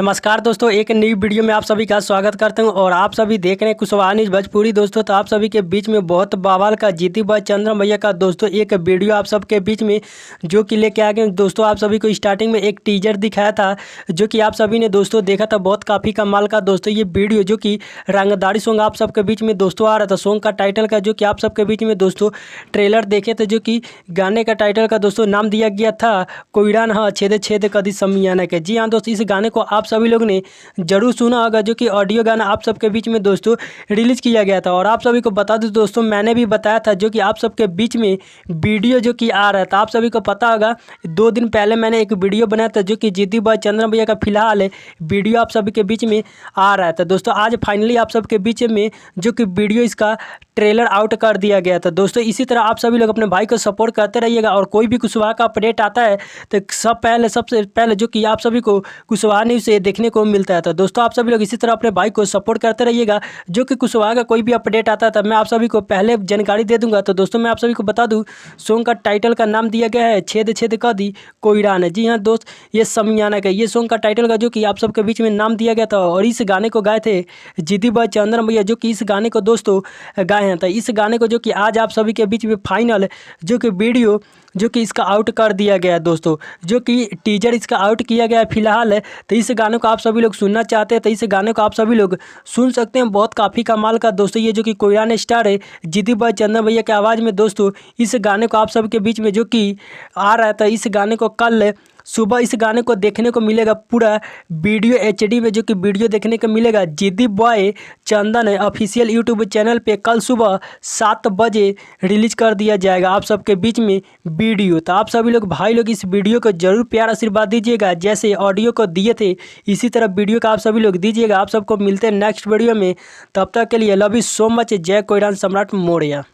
नमस्कार दोस्तों, एक नई वीडियो में आप सभी का स्वागत करता हूं और आप सभी देख रहे हैं कुशवाहा न्यूज़ भोजपुरी। दोस्तों तो आप सभी के बीच में बहुत बवाल का जीती बॉय चंद्रम भैया का दोस्तों एक वीडियो आप सबके बीच में जो कि लेके आ गए। दोस्तों आप सभी को स्टार्टिंग में एक टीजर दिखाया था जो कि आप सभी ने दोस्तों देखा था, बहुत काफ़ी कमाल का दोस्तों ये वीडियो जो कि रंगदारी सॉन्ग आप सबके बीच में दोस्तों आ रहा था। सॉन्ग का टाइटल का जो कि आप सबके बीच में दोस्तों ट्रेलर देखे थे, जो कि गाने का टाइटल का दोस्तों नाम दिया गया था कोयरान हाँ छेद छेद कदी समियाना के। जी हाँ दोस्तों, इस गाने को आप सभी लोग ने जरूर सुना होगा, जो कि ऑडियो गाना आप सबके बीच में दोस्तों रिलीज किया गया था। और आप सभी को बता दूं दोस्तों, मैंने भी बताया था जो कि आप सबके बीच में वीडियो जो कि आ रहा था। आप सभी को पता होगा 2 दिन पहले मैंने एक वीडियो बनाया था जो कि जीती बॉय चंद्रम भैया का फिलहाल वीडियो आप सभी के बीच में आ रहा था। दोस्तों आज फाइनली आप सबके बीच में जो कि वीडियो इसका ट्रेलर आउट कर दिया गया था। दोस्तों इसी तरह आप सभी लोग अपने भाई को सपोर्ट करते रहिएगा और कोई भी कुशवाहा का अपडेट आता है तो सबसे पहले जो कि आप सभी को कुशवाहा न्यूज़ से देखने को मिलता है। तो दोस्तों आप सभी लोग इसी तरह अपने भाई को सपोर्ट करते रहिएगा, जो कि कुशवाहा का कोई भी अपडेट आता था मैं आप सभी को पहले जानकारी दे दूंगा। तो दोस्तों मैं आप सभी को बता दूं, सॉन्ग का टाइटल का नाम दिया गया है छेद छेद का दी कोयरान है। जी हाँ दोस्त, ये समियाना का ये सॉन्ग का टाइटल का जो कि आप सबके बीच में नाम दिया गया था। और इस गाने को गाए थे जीती बॉय चंद्रम भैया, जो कि इस गाने को दोस्तों गाए हैं। तो इस गाने को जो कि आज आप सभी के बीच में फाइनल जो कि वीडियो जो कि इसका आउट कर दिया गया है दोस्तों, जो कि टीजर इसका आउट किया गया है फिलहाल। तो इस गाने को आप सभी लोग सुनना चाहते हैं तो इस गाने को आप सभी लोग सुन सकते हैं। बहुत काफ़ी कमाल का दोस्तों ये जो कि कोयरान स्टार है जीती बॉय चंद्रम भैया की आवाज़ में दोस्तों इस गाने को आप सबके बीच में जो कि आ रहा था। इस गाने को कल सुबह इस गाने को देखने को मिलेगा पूरा वीडियो HD में, जो कि वीडियो देखने को मिलेगा जीती बॉय चंदन ऑफिशियल यूट्यूब चैनल पे कल सुबह 7 बजे रिलीज कर दिया जाएगा आप सबके बीच में वीडियो। तो आप सभी लोग भाई लोग इस वीडियो को जरूर प्यार आशीर्वाद दीजिएगा, जैसे ऑडियो को दिए थे इसी तरह वीडियो का आप सभी लोग दीजिएगा। आप सबको मिलते हैं नेक्स्ट वीडियो में, तब तक के लिए लव यू सो मच। जय कोयरान सम्राट मौर्य।